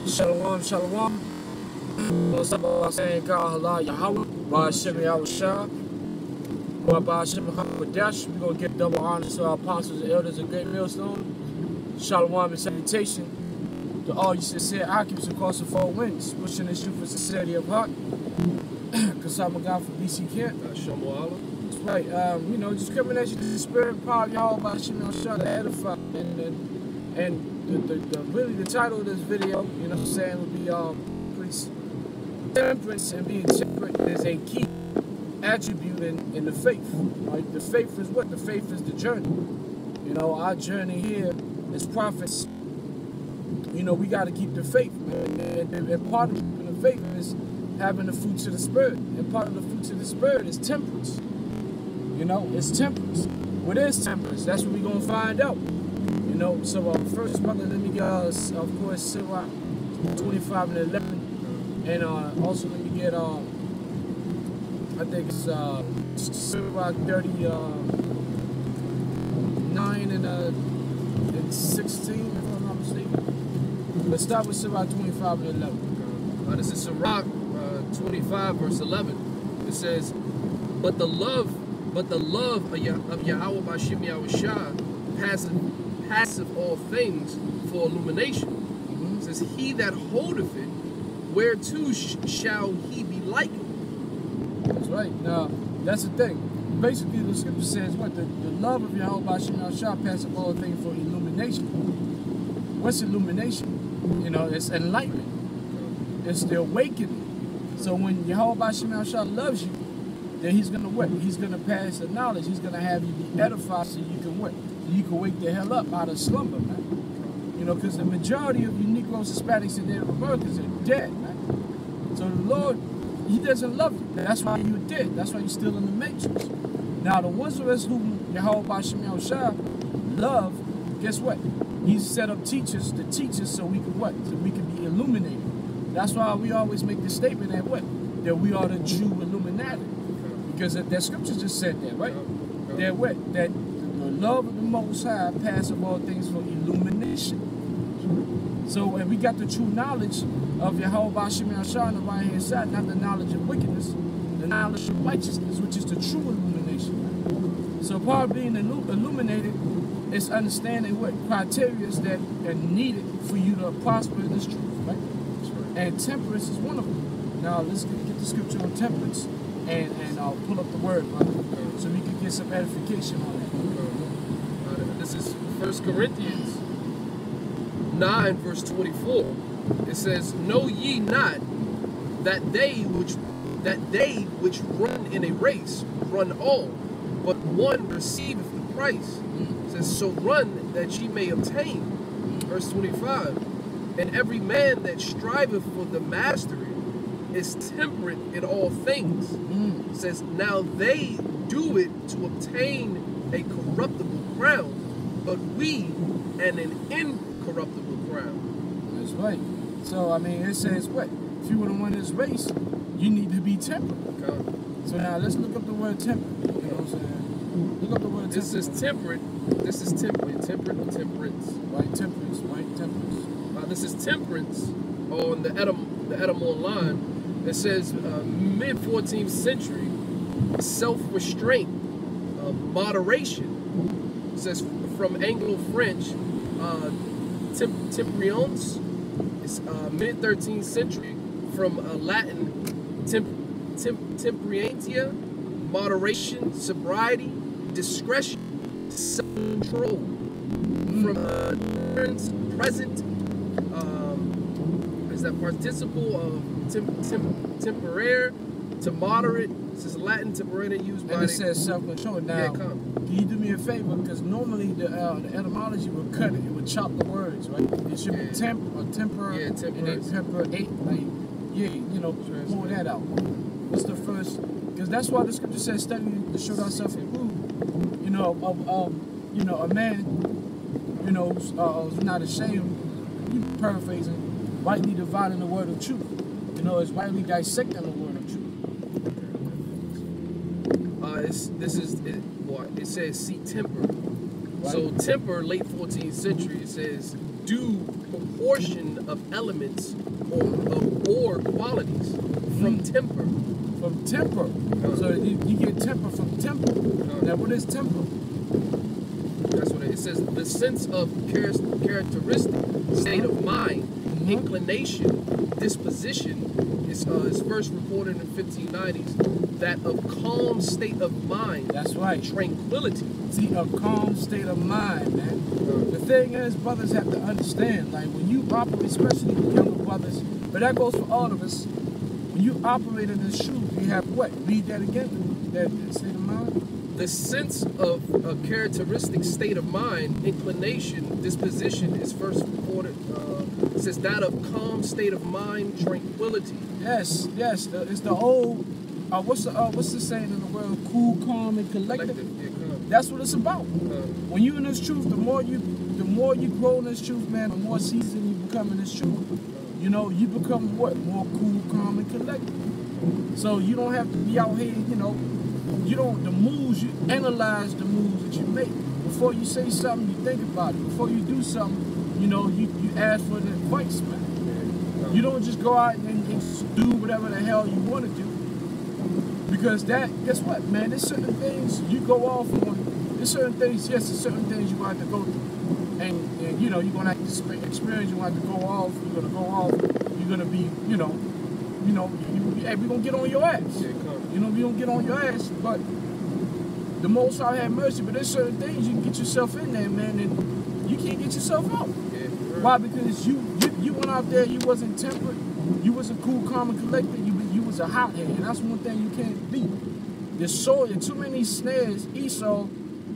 Shalom, shalom. What's up, I'm saying God, Allah, Yahweh, Ba'ashem Yahushua, Ba'ashem Hakodash. We're going to give double honors to our apostles and elders of Great Millstone. Shalom and salutation to all you sincere occupants across the four winds, pushing this truth for sincerity of heart. Because I'm a guy from BC Camp. That's right. You know, just coming at you to the spirit and power of Yahweh, Ba'ashem Yahushua, to edify. And really the title of this video, you know what I'm saying, would be temperance, and being temperate is a key attribute in the faith. Right? The faith is what? The faith is the journey. You know, our journey here as prophets, you know, we got to keep the faith, man. And part of keeping the faith is having the fruits of the Spirit. And part of the fruits of the Spirit is temperance. You know, it's temperance. What is temperance? That's what we're going to find out. You know, so first, brother, let me get, of course, Sirach 25 and 11. And also let me get, I think it's Sirach 39 and 16, if I'm not mistaken. Let's start with Sirach 25 and 11. This is Sirach 25, verse 11. It says, But the love of Yahweh Ba'ashem Yahushua passeth all things for illumination. It says, He that holdeth it, whereto shall he be likened? That's right. Now, that's the thing. Basically, the scripture says what? The love of Yahweh Ba'ashem Yahushua passeth all things for illumination. What's illumination? You know, it's enlightenment. It's the awakening. So when Yahweh Ba'ashem Yahushua loves you, then he's going to what? He's going to pass the knowledge. He's going to have you be edified so you can what? So you can wake the hell up out of slumber, man. You know, because the majority of you Negroes, Hispanics, and Native Americans are dead, man. So the Lord, He doesn't love you. That's why you're dead. That's why you're still in the matrix. Now, the ones of us who Yahweh Ba'ashem Yahushua love, guess what? He's set up teachers to teach us so we can what? So we can be illuminated. That's why we always make the statement that what? That we are the Jew Illuminati. Because that scripture just said that, right? That what? That the love of the Most High passeth all things for illumination. So, and we got the true knowledge of Yahweh Ba'ashem Yahushua on the right hand side, not the knowledge of wickedness, the knowledge of righteousness, which is the true illumination. So part of being illuminated is understanding what criteria that are needed for you to prosper in this truth, right? And temperance is one of them. Now let's get the scripture on temperance. And I'll pull up the word, brother, so we can get some edification on it. This is 1 Corinthians 9, verse 24. It says, Know ye not that they which run in a race run all, but one receiveth the prize. It says, So run that ye may obtain. Verse 25. And every man that striveth for the mastery is temperate in all things. It says, Now they do it to obtain a corruptible crown, but we an incorruptible crown. That's right. So, I mean, it says what? If you want to win this race, you need to be temperate. Okay. So now let's look up the word temperate. You know what I'm saying? Look up the word temperate. This is temperate. This is temperate. Temperate or temperance. Right, temperance. Right, temperance. This is temperance on the Edom online. It says mid-14th century, self-restraint, moderation. It says from Anglo-French, temperance. It's mid-13th century, from Latin, temperancia, moderation, sobriety, discretion, self-control. From present, is that participle of temporary to moderate. This is Latin temporary used by. And it says self-control. Now, can you do me a favor? Because normally the etymology would cut it. It would chop the words, right? It should be temp or temper, and then temperate. Like, yeah, you know, pull that out. What's the first? Because that's why the scripture says, "Study to show thyself approved." You know, you know, a man, you know, who's not ashamed. Paraphrasing. Rightly dividing the word of truth. You know, it's rightly dissecting the word of truth. It says see temper. Right? So temper, late 14th century, it says due proportion of elements or qualities from temper. From temper. So you get temper from temper. Now what is temper? That's what it says. The sense of characteristic, state of mind, inclination, disposition is first recorded in the 1590s. That of calm state of mind. That's right. Tranquility. See, a calm state of mind, man. The thing is, brothers have to understand, like when you operate, especially the younger brothers, but that goes for all of us. When you operate in this shoe, you have what? Read that again. That state of mind. The sense of a characteristic state of mind, inclination, disposition is first recorded. It says that of calm state of mind, tranquility. Yes. It's the old. What's the saying in the world? Cool, calm, and collected. Yeah, calm. That's what it's about. When you in this truth, the more you grow in this truth, man, the more seasoned you become in this truth. You know, you become what? More cool, calm, and collected. So you don't have to be out here, you know. You don't, the moves, you analyze the moves that you make. Before you say something, you think about it. Before you do something, you know, you ask for the advice, man. You don't just go out and do whatever the hell you want to do. Because that, guess what, man, there's certain things you go off on. There's certain things, yes, there's certain things you want to go through. And you know, you're going to have to experience, you want to go off, you're going to go off, you're going to be, hey, we're going to get on your ass. You know, we don't get on your ass, but the Most High have mercy. But there's certain things you can get yourself in there, man, and you can't get yourself out. Why? Because you went out there, you wasn't temperate, you wasn't cool, calm, and collected. You was a hothead, and that's one thing you can't be. There's too many snares. Esau,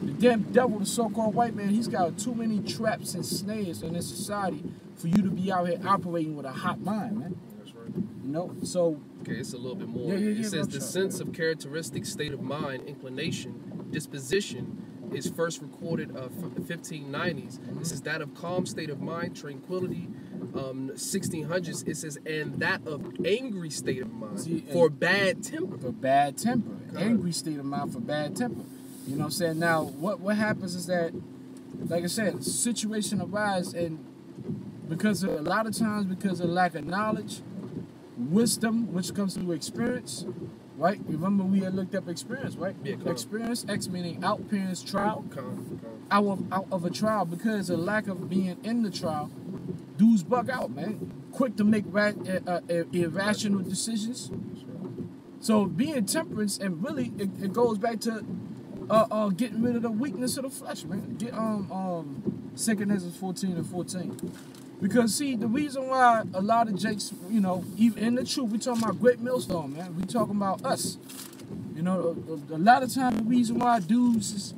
the damn devil, the so-called white man, he's got too many traps and snares in this society for you to be out here operating with a hot mind, man. That's right. You know, so. Okay, it's a little bit more. It says the sense of characteristic state of mind, inclination, disposition is first recorded 1590s. It says that of calm state of mind, tranquility. 1600s, it says, and that of angry state of mind for bad temper. For bad temper. Angry state of mind for bad temper. You know what I'm saying? Now, what happens is that, like I said, situation arises, and because of, a lot of times because of lack of knowledge, wisdom, which comes through experience, right? Remember we had looked up experience, right? Yeah, experience, X meaning out, parents, trial. Out of a trial, because of lack of being in the trial, dudes bug out, man. Quick to make irrational decisions. So being temperance, and really it goes back to getting rid of the weakness of the flesh, man. Get 2 Corinthians 14:14. Because see, the reason why a lot of jakes, you know, even in the truth, we talking about great millstone, man. We talking about us. You know, a lot of times the reason why dudes is,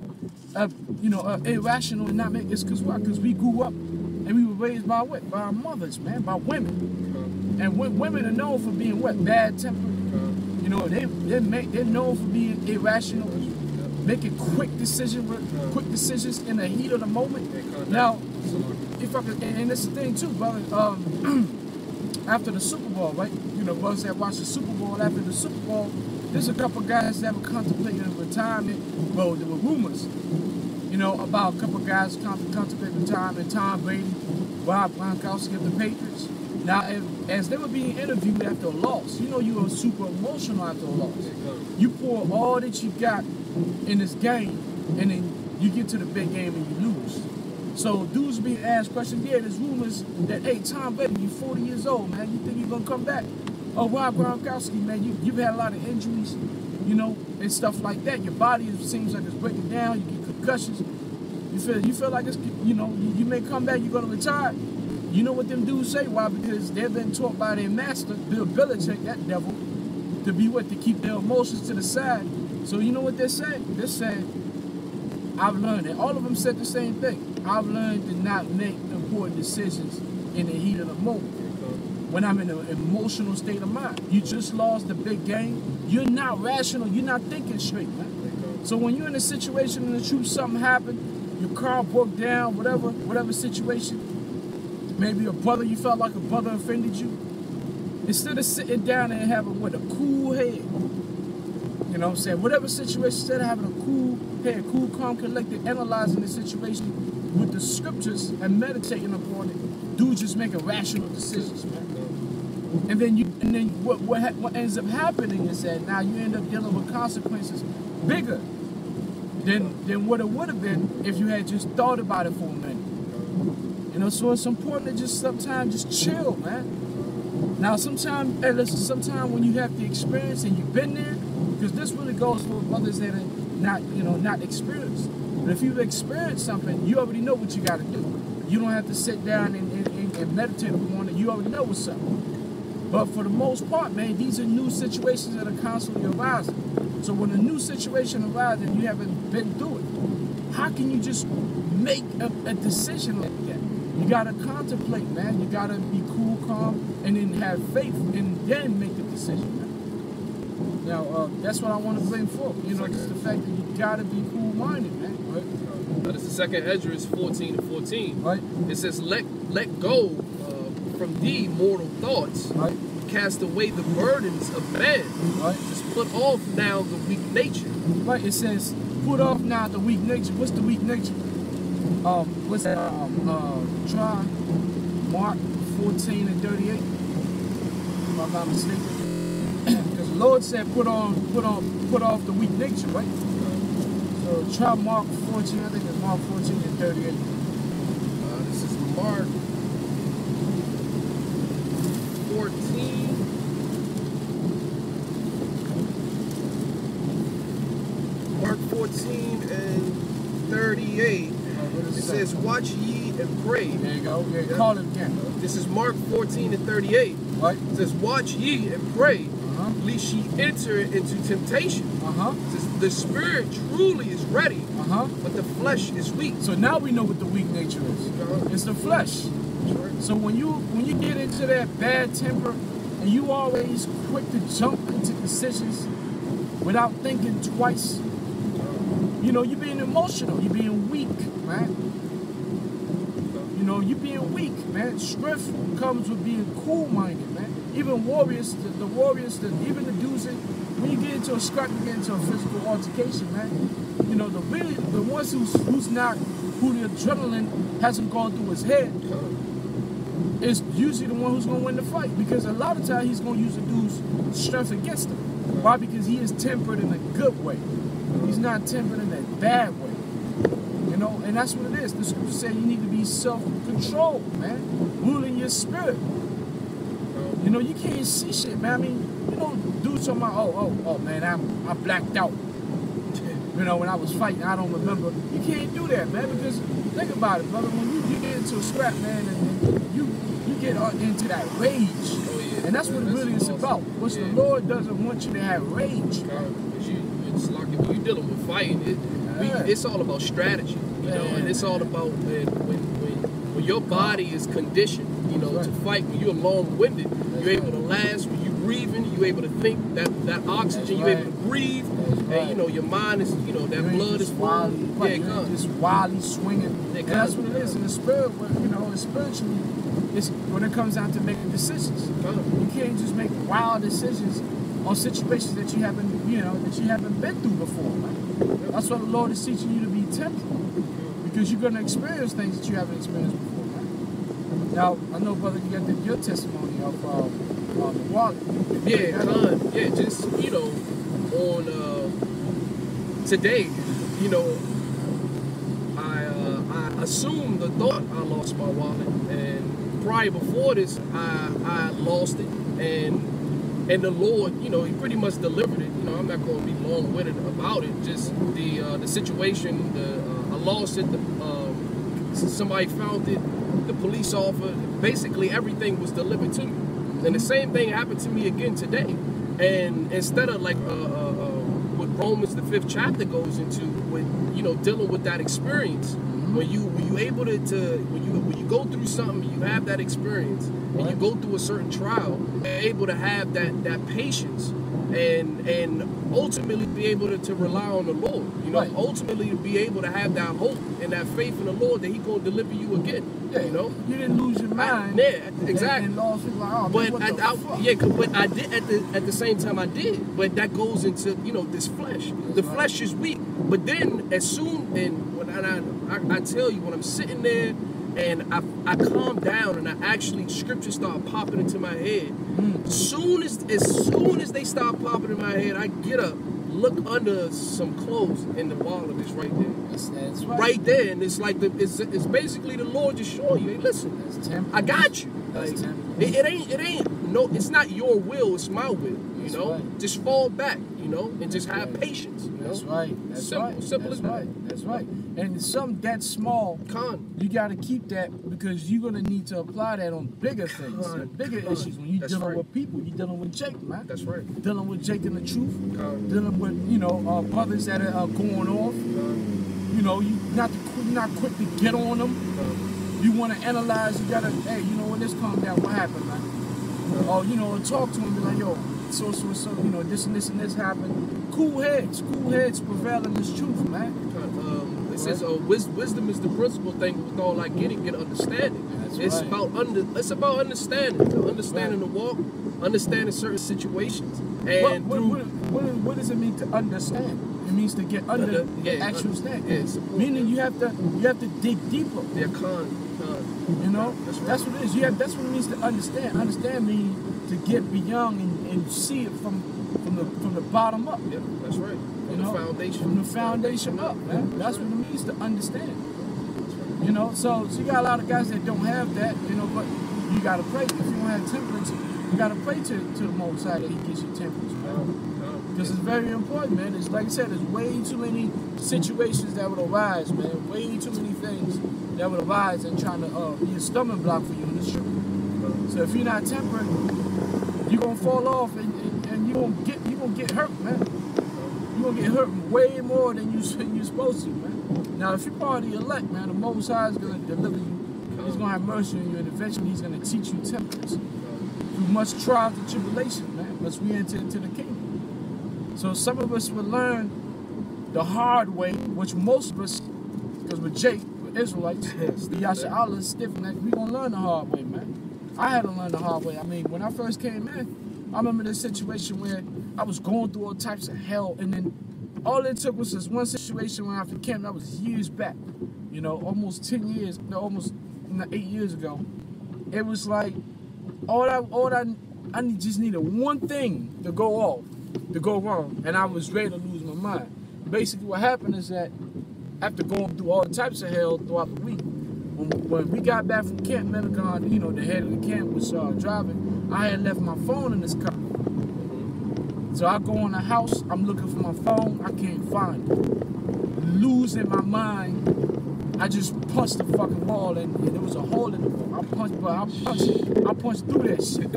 irrational and not make it's because why? Because we grew up and we were raised by what? By our mothers, man, by women. And women are known for being what? Bad tempered. You know, they're known for being irrational, making quick decisions in the heat of the moment. Now, if I could, and it's the thing too, brother. After the Super Bowl, right? You know, brothers that watch the Super Bowl. After the Super Bowl, there's a couple guys that were contemplating retirement. Well, there were rumors, you know, about a couple guys contemplating retirement. Tom Brady, Rob Gronkowski of the Patriots. Now, as they were being interviewed after a loss, you know, you were super emotional after a loss. You pour all that you got in this game, and then you get to the big game and you lose. So dudes being asked questions. Yeah, there's rumors that, hey, Tom Brady, you're 40 years old, man. You think you're gonna come back? Oh, Rob Gronkowski, man, you've had a lot of injuries, you know, and stuff like that. Your body seems like it's breaking down. You get concussions. You feel like it's, you know, you may come back. You're gonna retire. You know what them dudes say? Why? Because they've been taught by their master, Bill Belichick, that devil, to be what? To keep their emotions to the side. So you know what they're saying? They're saying, I've learned it. All of them said the same thing. I've learned to not make important decisions in the heat of the moment. When I'm in an emotional state of mind. You just lost the big game. You're not rational. You're not thinking straight, man. So when you're in a situation in the truth, something happened, your car broke down, whatever situation, maybe a brother, you felt like a brother offended you. Instead of sitting down and having a cool head, You know what I'm saying? Whatever situation, instead of having a cool, calm, collected, analyzing the situation with the scriptures and meditating upon it, dude just making rational decisions, man. And then what ends up happening is that now you end up dealing with consequences bigger than what it would have been if you had just thought about it for a minute. You know, so it's important to just sometimes just chill, man. Now sometimes, hey listen, sometimes when you have the experience and you've been there, because this really goes for others that are not experienced. But if you've experienced something, you already know what you got to do. You don't have to sit down and meditate upon it. You already know what's up. But for the most part, man, these are new situations that are constantly arising. So when a new situation arises and you haven't been through it, how can you just make a decision like that? You gotta contemplate, man. You gotta be cool, calm, and then have faith, and then make the decision, man. Now, that's what I want to bring forth. You know, just the fact that you gotta be cool-minded, man. Right? This is 2nd Ezra 14:14. Right. It says, let go from thee mortal thoughts. Right. Cast away the burdens of man. Right. Just put off now the weak nature. Right. It says, put off now the weak nature. What's the weak nature? What's that? Try Mark 14:38. If I'm not mistaken. Because the Lord said, put off the weak nature, right? So try Mark 14. I think it's Mark 14:38. This is Mark 14. Mark 14:38. It says, watch ye and pray. There you go. Yeah, call it again. This is Mark 14:38. Right. It says, watch ye and pray, lest ye enter into temptation. It says, the spirit truly is ready, but the flesh is weak. So now we know what the weak nature is. It's the flesh. So when you get into that bad temper and you always quick to jump into decisions without thinking twice, you know, you're being emotional, you're being weak, man. You know, you're being weak, man. Strength comes with being cool-minded, man. Even warriors, the warriors, even the dudes, when you get into a scrap, you get into a physical altercation, man. You know, the ones who the adrenaline hasn't gone through his head is usually the one who's going to win the fight, because a lot of times he's going to use the dude's strength against him. Why? Because he is tempered in a good way. He's not tempered in a bad way. You know, and that's what it is. The scripture says you need to be self-controlled, man. Ruling your spirit. You know, you can't see shit, man. I mean, you know, dudes talking about, oh, man, I blacked out. You know, when I was fighting, I don't remember. You can't do that, man, because think about it, brother. When you get into a scrap, man, and you get into that rage. And that's what it really is about. Which the Lord doesn't want you to have rage. It's like when you're dealing with fighting, it's all about strategy, you know, and it's all about when your body is conditioned, you know, to fight. When you're long-winded, you're able to last. When you're breathing, you're able to think that oxygen, you're able to breathe, and you know your mind is, you know, that blood is flowing. Yeah, just wildly swinging. And that's what it is in the spirit. You know, spiritually, it's when it comes down to making decisions. You can't just make wild decisions on situations that you haven't been through before, man. That's why the Lord is teaching you to be temperate, because you're going to experience things that you haven't experienced before, man. Now, I know, brother, you got your testimony of the wallet. Yeah, just, you know, on today, you know, I assumed the thought I lost my wallet, and prior before this, I lost it, and the Lord, you know, He pretty much delivered it. You know, I'm not going to be long-winded about it. Just the situation, I lost it. Somebody found it. The police officer. Basically, everything was delivered to me. And the same thing happened to me again today. And instead of like what Romans the 5th chapter goes into, with, you know, dealing with that experience. When you able to when you go through something, you have that experience, and you go through a certain trial, you're able to have that patience and ultimately be able to rely on the Lord. You know, Right. ultimately to be able to have that hope and that faith in the Lord that He gonna deliver you again. Yeah, You know, you didn't lose your mind. yeah, exactly. And lost people like, oh, man, But what the fuck? yeah, but I did at the same time I did. But that goes into, you know, this flesh. The right. flesh is weak. But then as soon I tell you, when I'm sitting there and I calm down and I actually scriptures start popping into my head. As soon as they start popping in my head, I get up, look under some clothes, and the wallet is right there. That's right. Right there, and it's like it's basically the Lord just showing you, hey, listen, That's temperance. I got you. That's Like, temperance. it ain't no, it's not your will, it's my will. You That's know, right. just fall back, you know, and just have right. patience. You know? That's right. That's Simple, right. simple That's as that. right. That's right. And it's something that small, you got to keep that because you're going to need to apply that on bigger things, bigger issues. When you're dealing with people, you're dealing with Jake, man. That's right. Dealing with Jake and the truth. Dealing with, you know, brothers that are going off. You know, you're not quick to get on them. You want to analyze. You got to, hey, you know what? Let's calm down. What happened, man? Or, you know, talk to them. Be like, yo, so, you know, this and this happened. Cool heads prevail in this truth, man. It says, wisdom is the principal thing. With all I get understanding. That's it's right. It's about understanding the walk, understanding certain situations, and what does it mean to understand? It means to get under the actual stand. Meaning you have to dig deeper. Yeah, you know, that's right. That's what it is. That's what it means to understand. Understand means to get beyond and see it from the bottom up. Yeah, that's right. From the foundation. From the foundation up, man. That's what it means to understand. You know, so you got a lot of guys that don't have that, you know, but you gotta pray. If you don't have temperance, you gotta pray to the Most High that He gives you temperance, man. Because it's very important, man. It's like I said, there's way too many situations that would arise, man. Way too many things that would arise and trying to be a stumbling block for you in the truth. So if you're not temperate, you're gonna fall off and you're gonna get hurt, man. You're gonna get hurt way more than you're supposed to, man. Now, if you're part of the elect, man, the Most High is gonna deliver you. He's gonna have mercy on you, and eventually He's gonna teach you temperance through much trials and tribulation, man. Unless we enter into the kingdom. So some of us will learn the hard way, which most of us, because with Jake, with Israelites, the Yasha Allah is stiff neck, we gonna learn the hard way, man. I had to learn the hard way. I mean, when I first came in, I remember this situation where I was going through all types of hell, and then all it took was this one situation when after camp, that was years back, you know, almost 10 years, no, almost 8 years ago. It was like, I just needed one thing to go off, to go wrong, and I was ready to lose my mind. Basically what happened is that after going through all types of hell throughout the week, when we got back from Camp Menagon, you know, the head of the camp was driving, I had left my phone in this car. So I go in the house, I'm looking for my phone, I can't find it. Losing my mind, I just punched the fucking wall and there was a hole in the wall. I punched through that shit.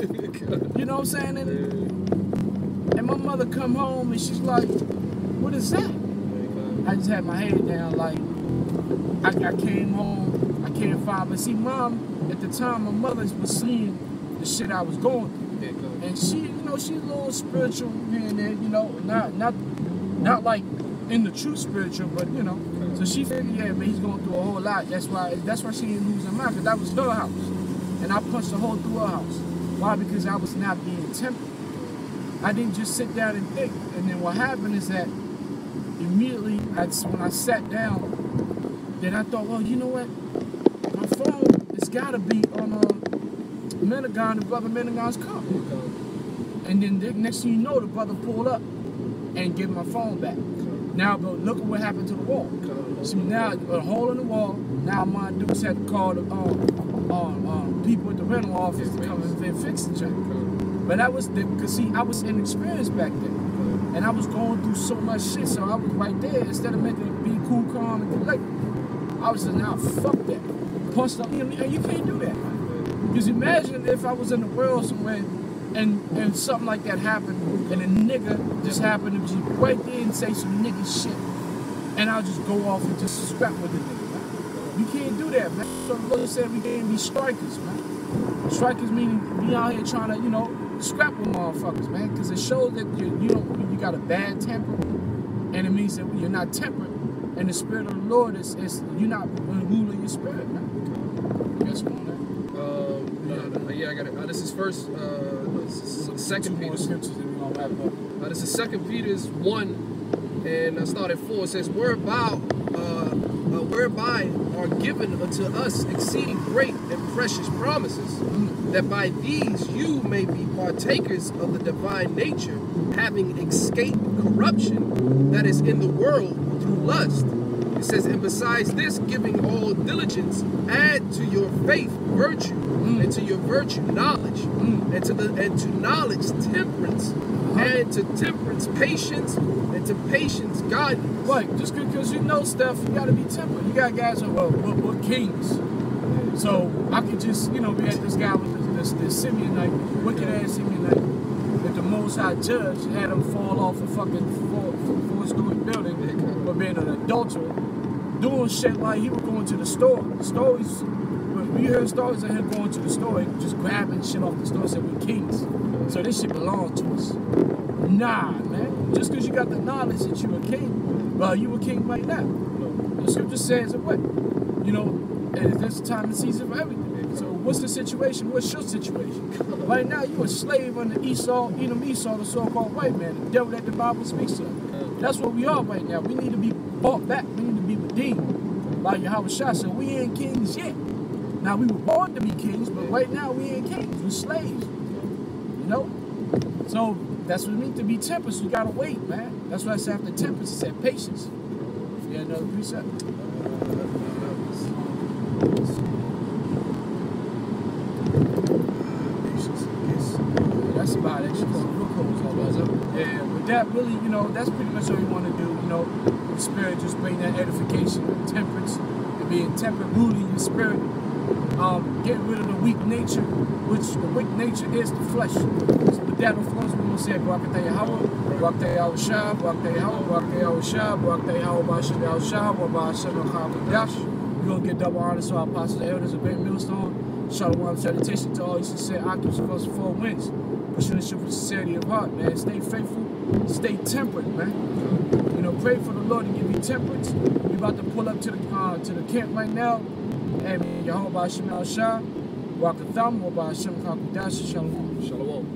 You know what I'm saying? And my mother come home and she's like, what is that? I just had my head down, like, I came home, I can't find, but see, Mom, at the time, my mother was seeing the shit I was going through. And she, you know, she's a little spiritual here and there, you know, not like in the true spiritual, but, you know. So she figured, yeah, man, he's going through a whole lot. That's why she didn't lose her mind, because that was her house. And I punched a hole through her house. Why? Because I was not being tempered. I didn't just sit down and think. And then what happened is that immediately, when I sat down, then I thought, well, you know what? My phone, it's got to be on Menagon, the brother Menagon's car. And then the next thing you know, the brother pulled up and gave my phone back. Now, but look at what happened to the wall. See, now, a hole in the wall, now my dudes had to call the people at the rental office to come and fix the joint. But that was, because see, I was inexperienced back then. And I was going through so much shit, so I was right there. Instead of making it be cool, calm, and collected, I was just, nah, fuck that. Punched up, you can't do that. Because imagine if I was in the world somewhere and something like that happened and a nigga just happened to be right there and say some nigga shit. And I'll just go off and just scrap with the nigga, man. You can't do that, man. So the Lord said we can't be strikers, man. Strikers meaning be out here trying to, you know, scrap with motherfuckers, man, because it shows that you got a bad temper, and it means that you're not temperate, and the spirit of the Lord is you're not ruling your spirit, man. Yes, man. Yeah, I got it. This is first. This is Second Peter. This is 2 Peter's 1, and I start at 4. It says, whereby are given unto us exceeding great and precious promises, that by these you may be partakers of the divine nature, having escaped corruption that is in the world through lust. It says, and besides this, giving all diligence, add to your faith virtue, and to your virtue knowledge, and to knowledge temperance, and to temperance patience, and to patience godliness. Right, just because you know stuff, you got to be temperate. You got guys who are kings. So I could just, we had this guy with this Simeonite, wicked ass Simeonite, that the Most High Judge had him fall off a fucking four-story building for being an adulterer, doing shit like he was going to the store. Stories, we heard stories of him going to the store and just grabbing shit off the store and said, we're kings. So this shit belongs to us. Nah, man. Just because you got the knowledge that you're a king, well, you a king right now. The scripture says what? There's a time and season for everything. So what's the situation? What's your situation? Right now, you're a slave under Esau, the so-called white man, the devil that the Bible speaks of. That's what we are right now. We need to be bought back. We need to be redeemed by Yahweh Shah. So we ain't kings yet. Now, we were born to be kings, but right now we ain't kings. We're slaves. So that's what it means to be temperate. So you gotta wait, man. That's why I said after temperance, it said patience. You got another precept? That's about it. Yeah, but that really, that's pretty much what you want to do. The spirit just bring that edification, temperance, and being temperate, ruling your spirit. Get rid of the weak nature, which the weak nature is the flesh. So with that, of course, we're going to say, Barakatah Yahweh, Barakatah Yahweh Shah, Barakatah Yahweh, Barakatah Yahweh Shah, Barakatah Yahweh Bashar Yahweh Shah, Wabashar Machamadah. We're going to get double honor to our apostles and elders of Great Millstone. Shalom, salutation to all you sincere occupants across the 4 winds. Pushing the ship with sincerity of heart, man. Stay faithful, stay temperate, man. Pray for the Lord to give you temperance. We're about to pull up to the camp right now. And Yahweh Bashar Shah, Wakatham, Wabashar Machamadah. Shalom. Shalom.